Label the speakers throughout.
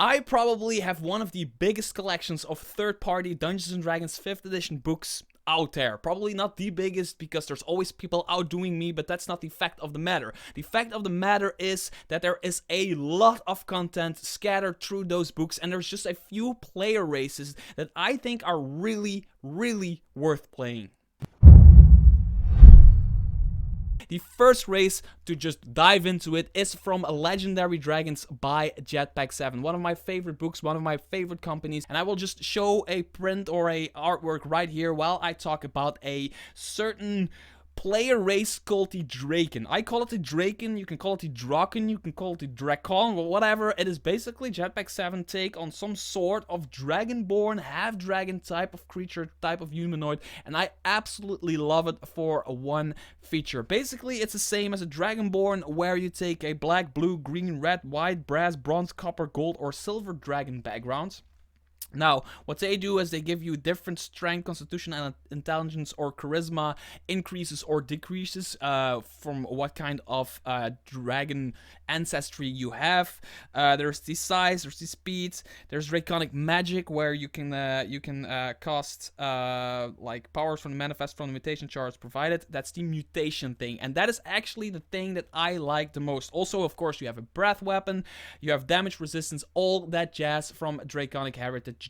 Speaker 1: I probably have one of the biggest collections of third-party Dungeons & Dragons 5th edition books out there. Probably not the biggest because there's always people outdoing me, but that's not the fact of the matter. The fact of the matter is that there is a lot of content scattered through those books, and there's just a few player races that I think are really, really worth playing. The first race to just dive into it is from Legendary Dragons by Jetpack7. One of my favorite books, one of my favorite companies, and I will just show a print or a artwork right here while I talk about a certain player race called the Dräken. I call it the Dräken, you can call it the Dräken, you can call it the Dräken, or whatever. It is basically Jetpack7 take on some sort of dragonborn, half-dragon type of creature, type of humanoid, and I absolutely love it for one feature. Basically, it's the same as a dragonborn, where you take a black, blue, green, red, white, brass, bronze, copper, gold, or silver dragon background. Now, what they do is they give you different strength, constitution, and intelligence or charisma increases or decreases from what kind of dragon ancestry you have. There's the size, there's the speed, there's draconic magic where you can cast like powers from the manifest from the mutation charts provided. That's the mutation thing, and that is actually the thing that I like the most. Also, of course, you have a breath weapon, you have damage resistance, all that jazz from draconic heritage.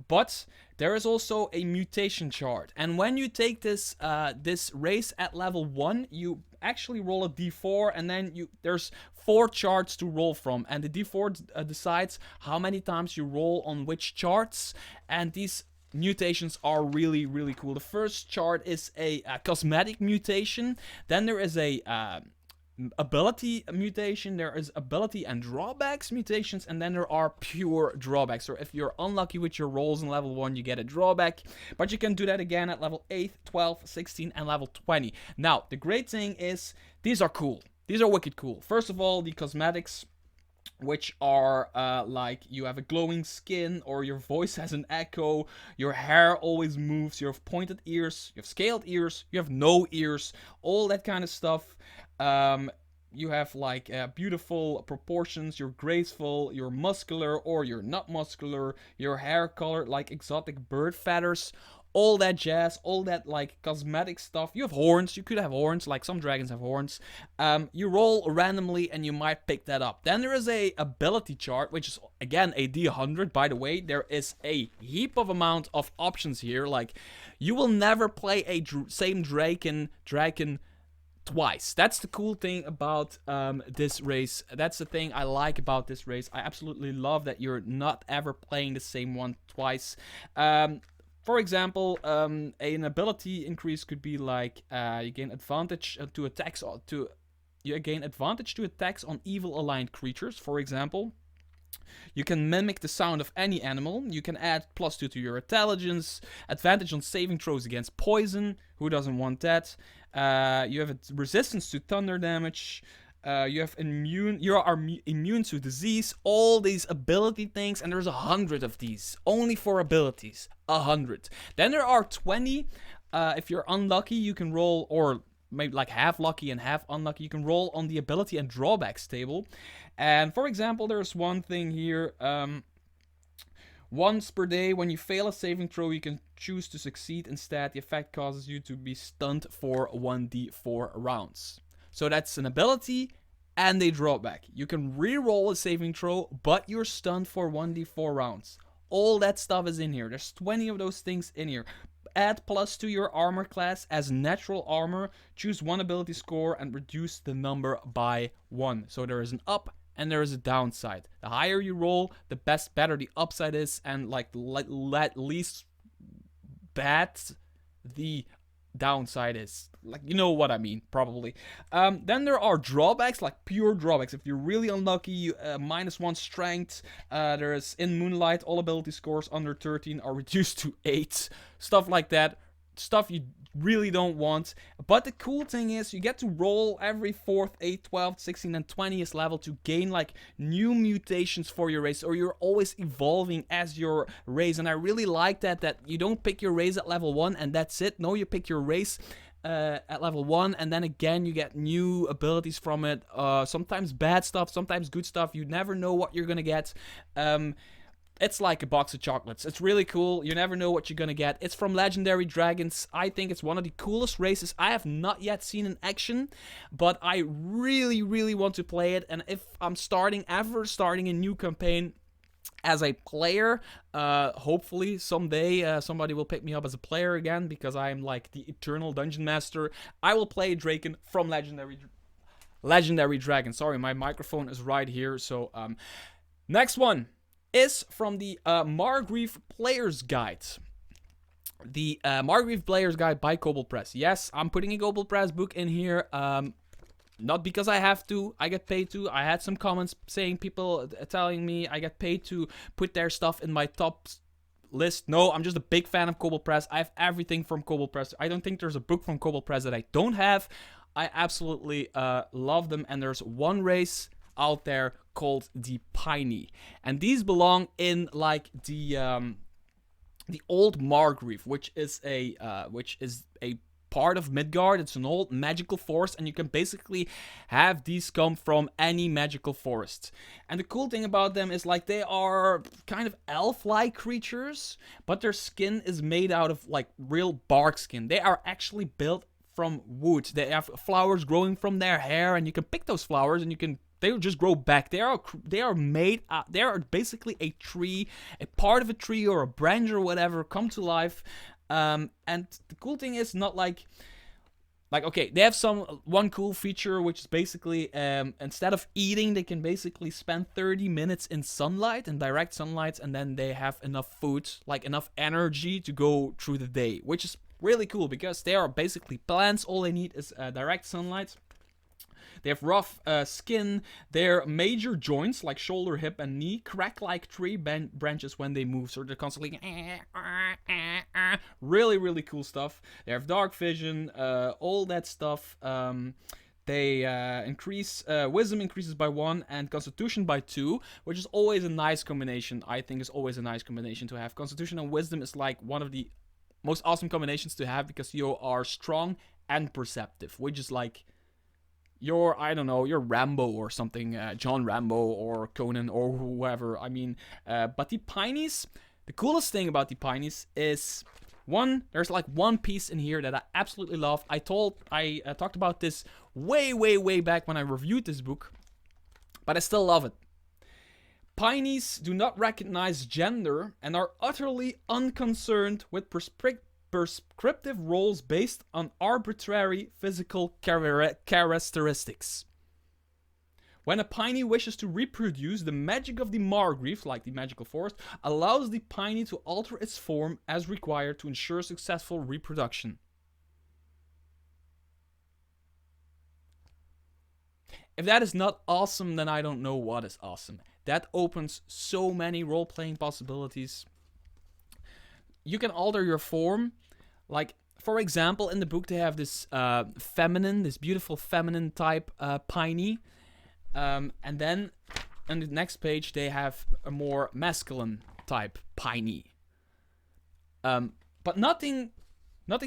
Speaker 1: But there is also a mutation chart, and when you take this this race at level 1, you actually roll a d4, and then there's 4 charts to roll from, and the d4 decides how many times you roll on which charts, and these mutations are really, really cool. The first chart is a cosmetic mutation, then there is a ability mutation, there is ability and drawbacks mutations, and then there are pure drawbacks. So if you're unlucky with your rolls in level 1, you get a drawback, but you can do that again at level 8, 12, 16, and level 20. Now, the great thing is, these are cool. These are wicked cool. First of all, the cosmetics, which are like you have a glowing skin, or your voice has an echo, your hair always moves, you have pointed ears, you have scaled ears, you have no ears, all that kind of stuff. You have like beautiful proportions, you're graceful, you're muscular or you're not muscular, your hair color like exotic bird feathers, all that jazz, all that like cosmetic stuff. You have horns, you could have horns, like some dragons have horns. You roll randomly and you might pick that up. Then there is a ability chart, which is again a D100, by the way. There is a heap of amount of options here, like you will never play a same dragon twice. That's the cool thing about this race. That's the thing I like about this race. I absolutely love that you're not ever playing the same one twice. For example, an ability increase could be like you gain advantage to attacks on evil aligned creatures, for example. You can mimic the sound of any animal. You can add +2 to your intelligence. Advantage on saving throws against poison. Who doesn't want that? You have a resistance to thunder damage. You are immune to disease. All these ability things, and there's 100 of these. Only for abilities. 100. Then there are 20. If you're unlucky, you can roll, or maybe like half lucky and half unlucky, you can roll on the ability and drawbacks table. And for example, there's one thing here. Once per day, when you fail a saving throw, you can choose to succeed. Instead, the effect causes you to be stunned for 1d4 rounds. So that's an ability and a drawback. You can re-roll a saving throw, but you're stunned for 1d4 rounds. All that stuff is in here. There's 20 of those things in here. Add +2 to your armor class as natural armor. Choose one ability score and reduce the number by 1. So there is an up and there is a downside. The higher you roll, the better the upside is, and like least bad the downside is. Like, you know what I mean, probably. Then there are drawbacks, like pure drawbacks. If you're really unlucky, -1 strength. There's in Moonlight, all ability scores under 13 are reduced to 8. Stuff like that. Stuff you really don't want. But the cool thing is you get to roll every 4th, 8th, 12th, 16th, and 20th level to gain like new mutations for your race, or you're always evolving as your race. And I really like that you don't pick your race at level 1 and that's it. No, you pick your race at level 1, and then again you get new abilities from it. Sometimes bad stuff, sometimes good stuff. You never know what you're gonna get. It's like a box of chocolates. It's really cool. You never know what you're gonna get. It's from Legendary Dragons. I think it's one of the coolest races I have not yet seen in action, but I really, really want to play it. And if I'm starting a new campaign as a player, hopefully someday somebody will pick me up as a player again, because I am like the eternal dungeon master. I will play Dräken from Legendary Dragon. Sorry, my microphone is right here. So next one is from the Margrave Player's Guide. The Margrave Player's Guide by Kobold Press. Yes, I'm putting a Kobold Press book in here. Not because I have to, I get paid to. I had some comments saying, people telling me I get paid to put their stuff in my top list. No, I'm just a big fan of Kobold Press. I have everything from Kobold Press. I don't think there's a book from Kobold Press that I don't have. I absolutely love them, and there's one race out there called the Piney, and these belong in like the old Margrave, which is a part of Midgard. It's an old magical forest, and you can basically have these come from any magical forest. And the cool thing about them is like they are kind of elf-like creatures, but their skin is made out of like real bark skin. They are actually built from wood. They have flowers growing from their hair, and you can pick those flowers and they will just grow back. They are made. They are basically a tree, a part of a tree or a branch or whatever, come to life. And the cool thing is not like okay, they have one cool feature, which is basically instead of eating, they can basically spend 30 minutes in sunlight, in direct sunlight, and then they have enough food, like enough energy to go through the day, which is really cool because they are basically plants. All they need is direct sunlight. They have rough skin. Their major joints, like shoulder, hip, and knee, crack like tree branches when they move. So they're constantly really, really cool stuff. They have dark vision, all that stuff. They increase wisdom increases by 1 and constitution by 2, which is always a nice combination. I think is always a nice combination to have. Constitution and wisdom is like one of the most awesome combinations to have because you are strong and perceptive, which is like you're, I don't know, you're Rambo or something, John Rambo or Conan or whoever. I mean, but the Pineys, the coolest thing about the Pineys is there's like one piece in here that I absolutely love. I talked about this way back when I reviewed this book, but I still love it. Pineys do not recognize gender and are utterly unconcerned with prescriptive roles based on arbitrary physical characteristics. When a Piney wishes to reproduce, the magic of the Margrave, like the magical forest, allows the Piney to alter its form as required to ensure successful reproduction. If that is not awesome, then I don't know what is awesome. That opens so many role-playing possibilities. You can alter your form. Like, for example, in the book they have this this beautiful feminine type Piney. And then on the next page they have a more masculine type Piney. But nothing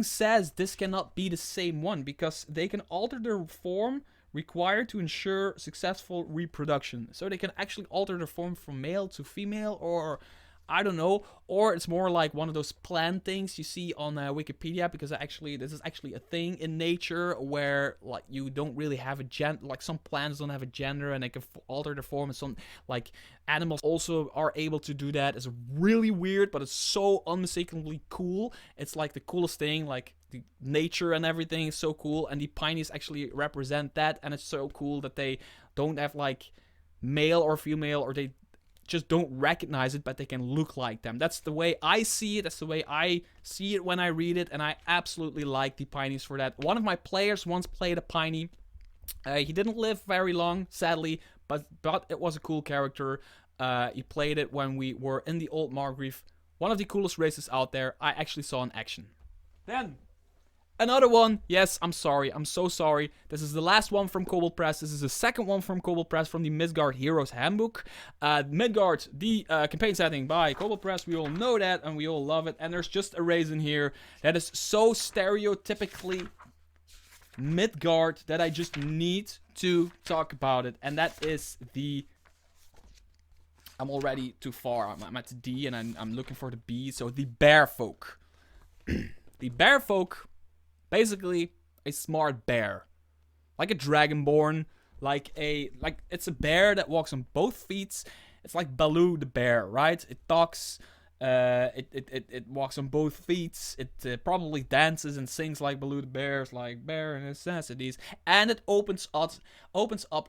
Speaker 1: says this cannot be the same one, because they can alter their form required to ensure successful reproduction. So they can actually alter their form from male to female, or I don't know, or it's more like one of those plant things you see on Wikipedia, because this is actually a thing in nature where like you don't really have a gender, like some plants don't have a gender and they can alter their form, and some like animals also are able to do that. It's really weird, but it's so unmistakably cool. It's like the coolest thing, like the nature and everything is so cool, and the Pineys actually represent that, and it's so cool that they don't have like male or female, or they just don't recognize it, but they can look like them. That's the way I see it. That's the way I see it when I read it, and I absolutely like the Pineys for that. One of my players once played a Piney. He didn't live very long, sadly, but it was a cool character. He played it when we were in the old Margrave. One of the coolest races out there. I actually saw in action. Then another one. Yes, I'm sorry. I'm so sorry. This is the last one from Kobold Press. This is the second one from Kobold Press from the Midgard Heroes Handbook. Midgard, the campaign setting by Kobold Press. We all know that and we all love it. And there's just a race in here that is so stereotypically Midgard that I just need to talk about it. And that is the... I'm already too far. I'm at the D and I'm looking for the B. So the Bearfolk. The Bearfolk, basically a smart bear. Like a dragonborn. Like it's a bear that walks on both feet. It's like Baloo the bear, right? It talks... It walks on both feet. It probably dances and sings like Baloo the Bear's, like Bear Necessities. And it opens up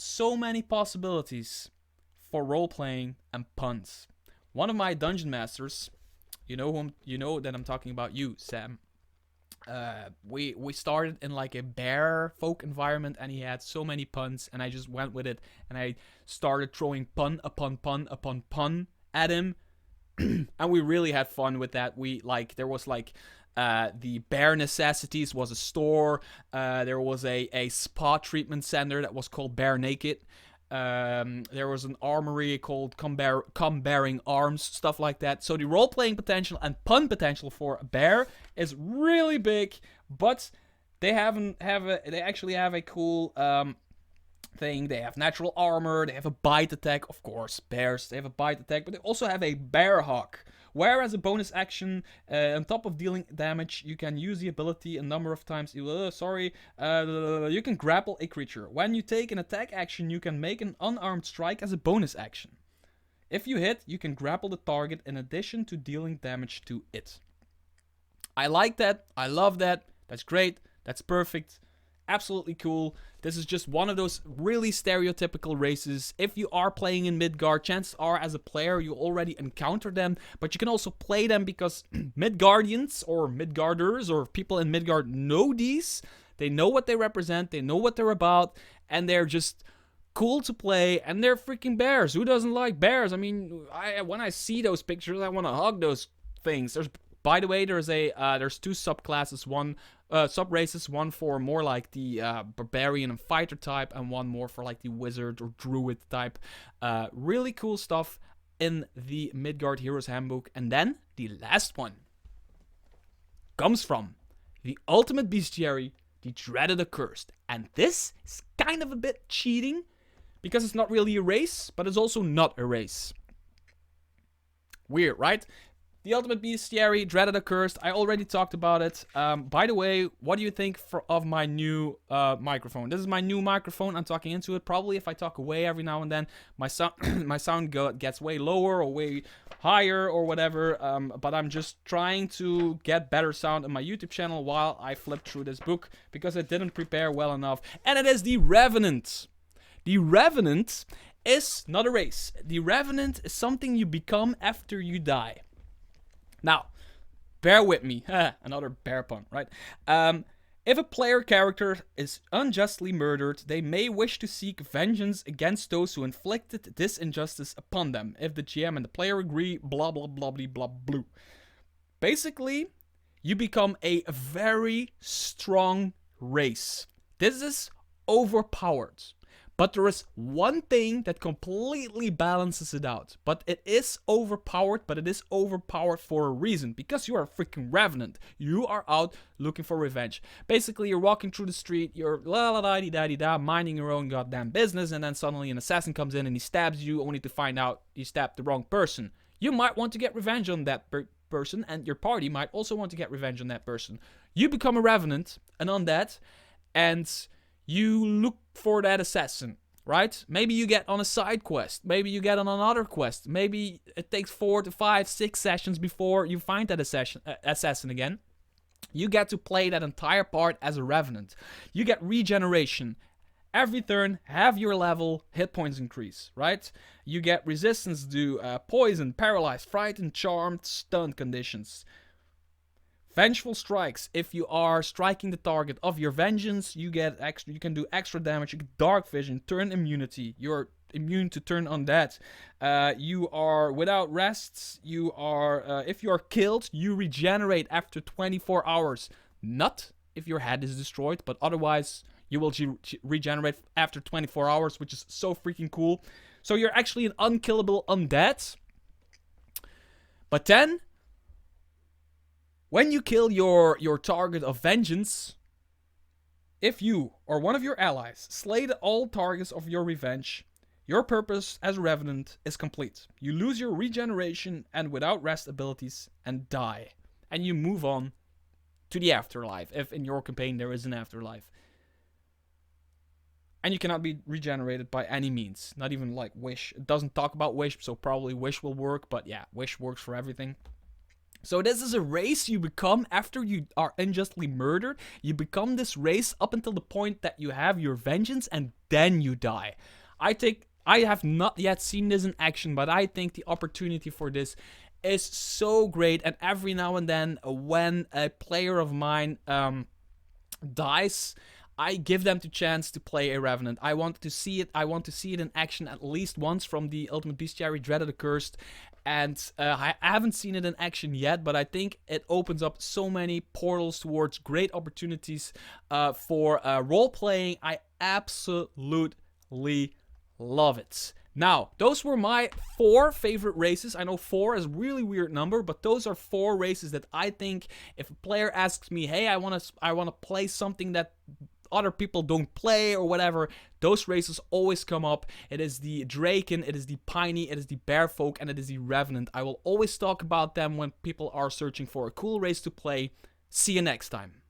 Speaker 1: so many possibilities for role-playing and puns. One of my dungeon masters, you know that I'm talking about you, Sam. We started in like a bear folk environment, and he had so many puns, and I just went with it, and I started throwing pun upon pun upon pun at him. And we really had fun with that. There was the Bare Necessities was a store. There was a spa treatment center that was called Bare Naked. There was an armory called Come Bearing Arms, stuff like that. So the role-playing potential and pun potential for a bear is really big, but they actually have a cool thing. They have natural armor, they have a bite attack, of course, bears, they have a bite attack, but they also have a bear hawk, where as a bonus action, on top of dealing damage, you can use the ability a number of times. You can grapple a creature. When you take an attack action, you can make an unarmed strike as a bonus action. If you hit, you can grapple the target in addition to dealing damage to it. I like that, I love that, that's great, that's perfect. Absolutely cool. This is just one of those really stereotypical races. If you are playing in Midgard, chances are as a player you already encountered them, but you can also play them because Midgardians or Midgarders or people in Midgard know these. They know what they represent, they know what they're about, and they're just cool to play, and they're freaking bears. Who doesn't like bears? I mean, when I see those pictures, I want to hug those things. By the way, there's two subclasses, sub-races, one for more like the barbarian and fighter type, and one more for like the wizard or druid type. Really cool stuff in the Midgard Heroes Handbook. And then the last one comes from the ultimate bestiary, the Dreaded Accursed. And this is kind of a bit cheating, because it's not really a race, but it's also not a race. Weird, right? The Ultimate Bestiary, Dreaded Accursed, I already talked about it. By the way, what do you think of my new microphone? This is my new microphone, I'm talking into it. Probably if I talk away every now and then, my sound gets way lower or way higher or whatever. But I'm just trying to get better sound on my YouTube channel while I flip through this book, because I didn't prepare well enough. And it is the Revenant. The Revenant is not a race. The Revenant is something you become after you die. Now, bear with me. Another bear pun, right? If a player character is unjustly murdered, they may wish to seek vengeance against those who inflicted this injustice upon them. If the GM and the player agree, blah, blah, blah, blah, blah, blue. Basically, you become a very strong race. This is overpowered. But there is one thing that completely balances it out. But it is overpowered, but it is overpowered for a reason. Because you are a freaking Revenant. You are out looking for revenge. Basically, you're walking through the street, you're la-la-da-dee-da-dee-da, minding your own goddamn business, and then suddenly an assassin comes in and he stabs you, only to find out you stabbed the wrong person. You might want to get revenge on that person, and your party might also want to get revenge on that person. You become a Revenant, an undead, and you look for that assassin, right? Maybe you get on a side quest. Maybe you get on another quest. Maybe it takes 4 to 5, 6 sessions before you find that assassin again. You get to play that entire part as a Revenant. You get regeneration. Every turn, half your level, hit points increase, right? You get resistance to poison, paralyzed, frightened, charmed, stunned conditions. Vengeful strikes. If you are striking the target of your vengeance, you get extra. You can do extra damage. You get dark vision, turn immunity. You're immune to turn undead. You are without rests. You are. If you are killed, you regenerate after 24 hours. Not if your head is destroyed, but otherwise you will regenerate after 24 hours, which is so freaking cool. So you're actually an unkillable undead. But then, when you kill your target of vengeance, If you or one of your allies slay all targets of your revenge, your purpose as Revenant is complete. You lose your regeneration and without rest abilities and die. And you move on to the afterlife, if in your campaign there is an afterlife. And you cannot be regenerated by any means. Not even like Wish. It doesn't talk about Wish, so probably Wish will work. But yeah, Wish works for everything. So this is a race you become after you are unjustly murdered. You become this race up until the point that you have your vengeance and then you die. I have not yet seen this in action, but I think the opportunity for this is so great. And every now and then when a player of mine dies, I give them the chance to play a Revenant. I want to see it. I want to see it in action at least once from the Ultimate Bestiary, Dreaded Accursed. And I haven't seen it in action yet, but I think it opens up so many portals towards great opportunities for role-playing. I absolutely love it. Now, those were my 4 favorite races. I know 4 is a really weird number, but those are 4 races that I think if a player asks me, hey, I want to play something that other people don't play or whatever, those races always come up. It is the Dräken, it is the Piney, it is the Bearfolk, and it is the Revenant. I will always talk about them when people are searching for a cool race to play. See you next time.